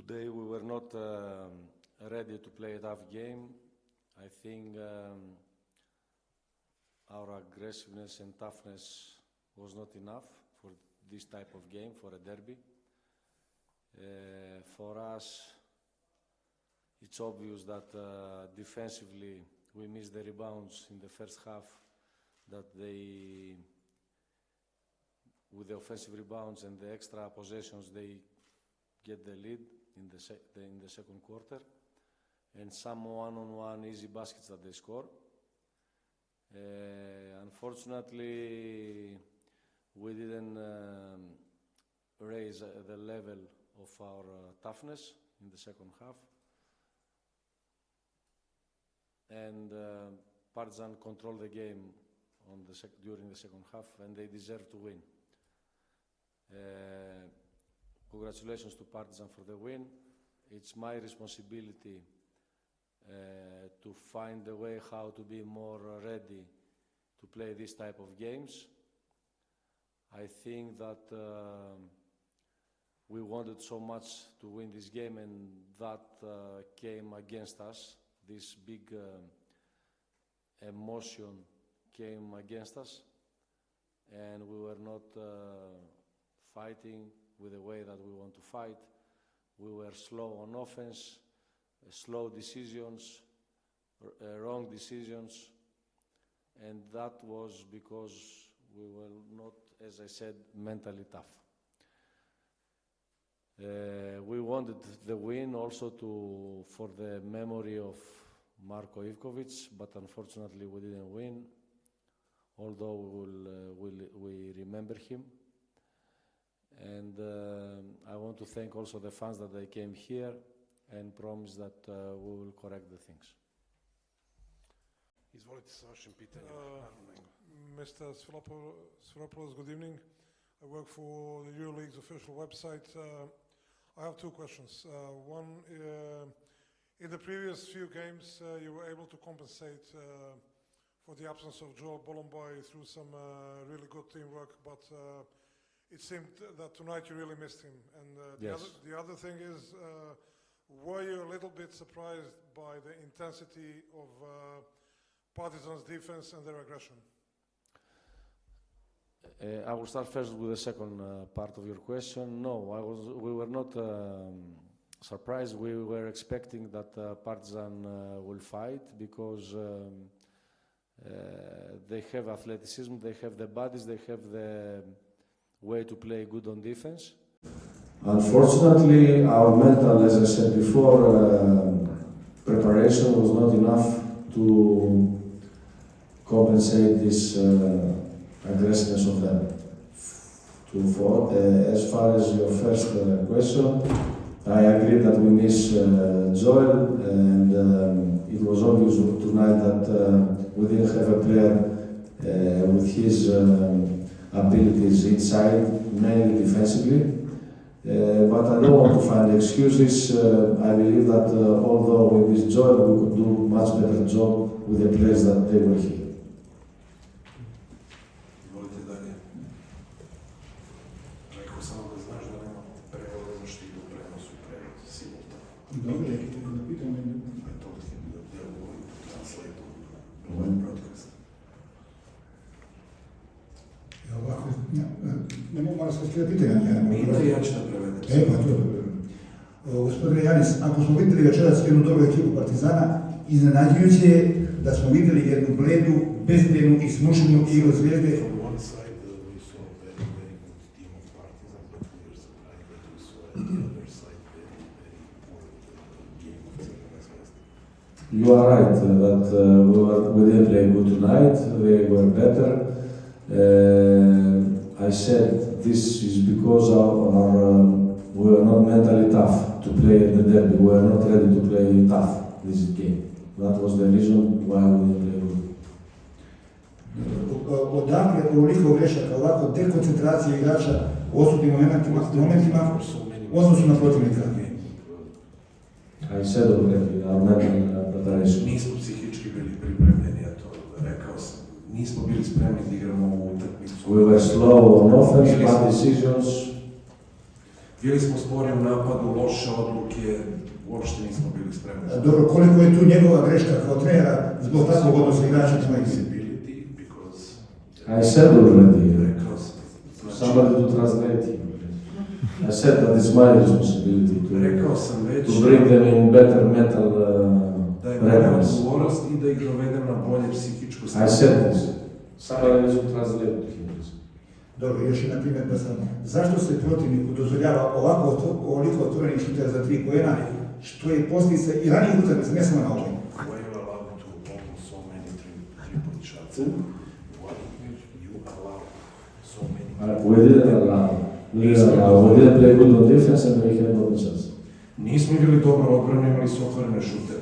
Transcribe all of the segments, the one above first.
Today we were not ready to play a tough game. I think our aggressiveness and toughness was not enough for this type of game, for a derby. For us, it's obvious that defensively we missed the rebounds in the first half, that they, with the offensive rebounds and the extra possessions, they get the lead in the second quarter, and some one-on-one easy baskets that they score. Unfortunately, we didn't raise the level of our toughness in the second half, and Partizan controlled the game during the second half, and they deserve to win. Congratulations to Partizan for the win. It's my responsibility to find a way how to be more ready to play this type of games. I think that we wanted so much to win this game, and that came against us. This big emotion came against us, and we were not fighting with the way that we want to fight. We were slow on offense, slow decisions, wrong decisions, and that was because we were not, as I said, mentally tough. We wanted the win also for the memory of Marko Ivkovic, but unfortunately we didn't win, although we remember him. And I want to thank also the fans that they came here and promise that we will correct the things. Izvolite sa vašim pitanjima. Mr. Sferopulos, good evening. I work for the EuroLeague's official website. I have two questions. One, in the previous few games, you were able to compensate for the absence of Joel Bolomboy through some really good teamwork, but it seemed that tonight you really missed him. And yes. The other thing is, were you a little bit surprised by the intensity of Partizan's defense and their aggression? I will start first with the second part of your question. No, we were not surprised. We were expecting that Partizan will fight because they have athleticism, they have the bodies, they have the way to play good on defense. Unfortunately, our mental, as I said before, preparation was not enough to compensate this aggressiveness of them. As far as your first question, I agree that we miss Joel, and it was obvious tonight that we didn't have a player with his abilities inside, mainly defensively. But I don't want to find excuses. I believe that although we missed Joel, we could do much better job with the players that they were here. Rekao samo da znaš da nema prevode za što idu prenos u prevod, simultan. Dobro, da pitam je... To je u translate, u broadcast. Ovako, ne mogu malo skratiti pitanja. Pita, ja ću da prevedem. Evo, to. Gospodine Janis, ako smo vidjeli večeras jednu dobru ekipu Partizana, iznenađujuće je da smo vidjeli jednu bledu, bezidejnu i smušenu igru Zvijezde. From one side, we saw a very, very good team of Partizan, but we were surprised that we saw at the other side very, very poor game of Crvena Zvezda. You are right that we didn't play good tonight. We were better. I said this is because we were not mentally tough to play the derby. We were not ready to play tough this game. That was the reason why we didn't play good. Odakle ovoliko grešaka, ovako dekoncentracija igrača u odsutnim momentima u odnosu na protivnika? I said already, our mental preparation. Nismo psihički bili pripremljeni, ja to rekao sam. Nismo bili spremni da igramo ovu utakmicu. We were slow on offense, bad decisions. Bili smo spori u napadu, loše odluke, uopšte nismo bili spremni. Dobro, koliko je tu njegova greška kao trenera zbog takvog odnosa igrača tvojih? I said already, Rekao sam. somebody to translate him. I said that it's my responsibility Rekao sam već to bring them in better mental da je moja readiness. odgovornost i da ih dovedem na bolje psihičko I stanje. said this. Somebody needs to translate to him. Dobro, još jedna primjedba sam. Zašto se protivniku dozvoljava ovoliko otvorenih šutera za 3 poena, što je posljedica i ranijih utakmica, ne samo na ovoj? Why you allow to open so many three-point shots? Why you allow so many? We didn't allow. We didn't play good on defense and we had no chance. Nismo igrali dobro odbranu, imali su otvorene šutere.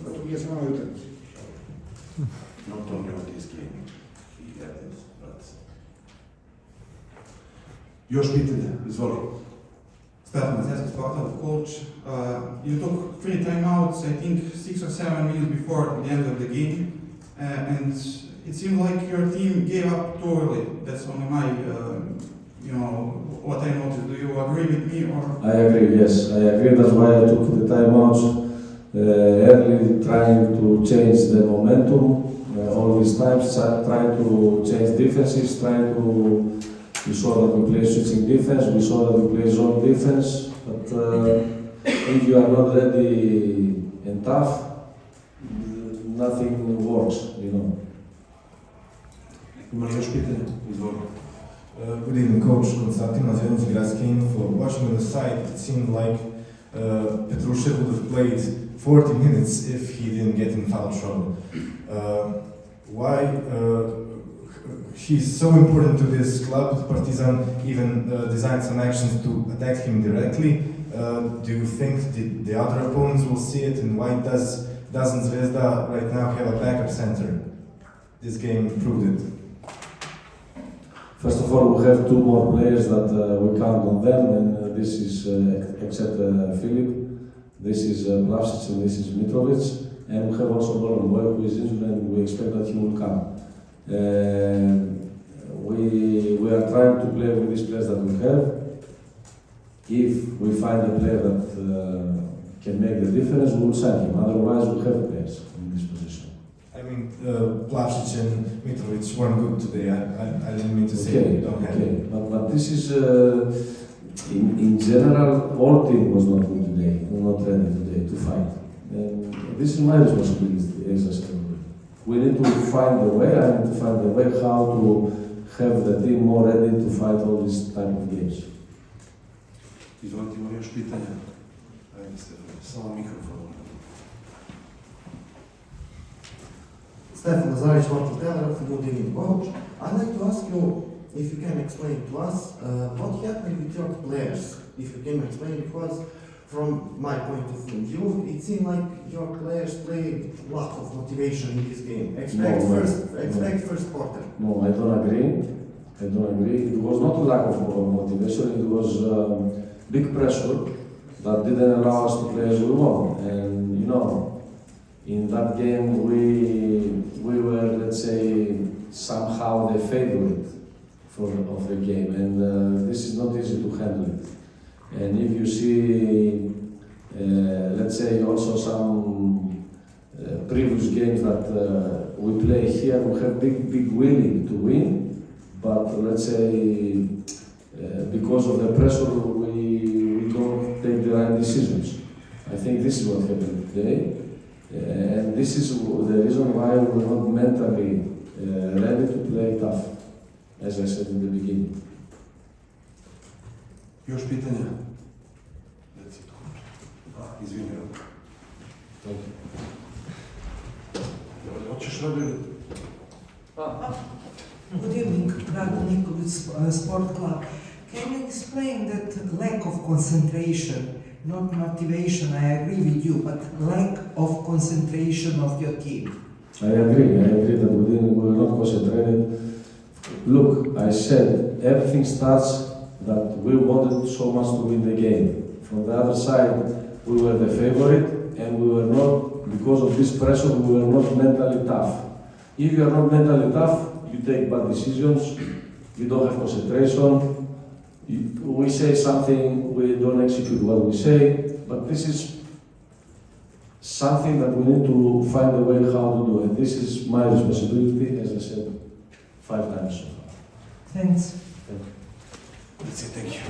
Zato nije samo na ovoj utakmici. Not only on this game. He had it, but... Još pitanje, izvoli. Stefan Mazeski, portal coach. You took 3 timeouts, I think 6 or 7 minutes before the end of the game, and it seemed like your team gave up too early. That's only my, what I noticed. Do you agree with me or? I agree, yes. I agree. That's why I took the timeouts early, trying to change the momentum. All these times, trying to change defenses, trying to... We saw that we play switching defense, we saw that we play zone defense, but if you are not ready and tough, nothing works, you know. Imaš još pitanje? Izvoli. Good evening, Coach. Konstantin Mazionis, Gradski Info. Watching on the side, it seemed like Petrushev would have played 40 minutes if he didn't get in foul trouble. Why? He's so important to this club. Partizan even designed some actions to attack him directly. Do you think the other opponents will see it, and why doesn't Zvezda right now have a backup center? This game proved it. First of all, we have 2 more players that we count on them, and this is, except Filip, this is Plavšić and this is Mitrovic, and we have also Bolan Boy, who is injured, and we expect that he will come. We are trying to play with these players that we have. If we find a player that can make the difference, we will sign him. Otherwise, we have players in this position. I mean, Plavšić and Mitrovic weren't good today. I didn't mean to say you don't have okay. But this is, in general, all team was not good today, not ready today to fight. And this is my responsibility, as I said. We need to find a way, I need to find a way how to have the team more ready to fight all these type of games. Izvolite, ima još pitanja? Ajde, Stefan, samo mikrofon. Stefan Lazarić, portala, good evening, coach. I'd like to ask you if you can explain to us what happened with your players, if you can explain, because from my point of view, it seemed like your players played lack of motivation in this game. Expect first quarter. No, I don't agree. It was not a lack of motivation, it was big pressure that didn't allow us to play as we want. And you know, in that game we were, let's say, somehow the favorite of the game, and this is not easy to handle it. And if you see, let's say, also some previous games that we play here, we have big willing to win, but let's say because of the pressure we don't take the right decisions. I think this is what happened today, and this is the reason why we're not mentally ready to play tough, as I said in the beginning. Još pitanja? Izvini. Hoćeš raditi? Good evening, Neko with Sport Club. Can you explain that lack of concentration, not motivation, I agree with you, but lack of concentration of your team? I agree that we were not concentrated. Look, I said everything starts that we wanted so much to win the game. From the other side, we were the favorite, and we were not, because of this pressure, we were not mentally tough. If you are not mentally tough, you take bad decisions, you don't have concentration, we say something, we don't execute what we say, but this is something that we need to find a way how to do it. This is my responsibility, as I said 5 times so far. Thanks. Thank you. That's it, thank you.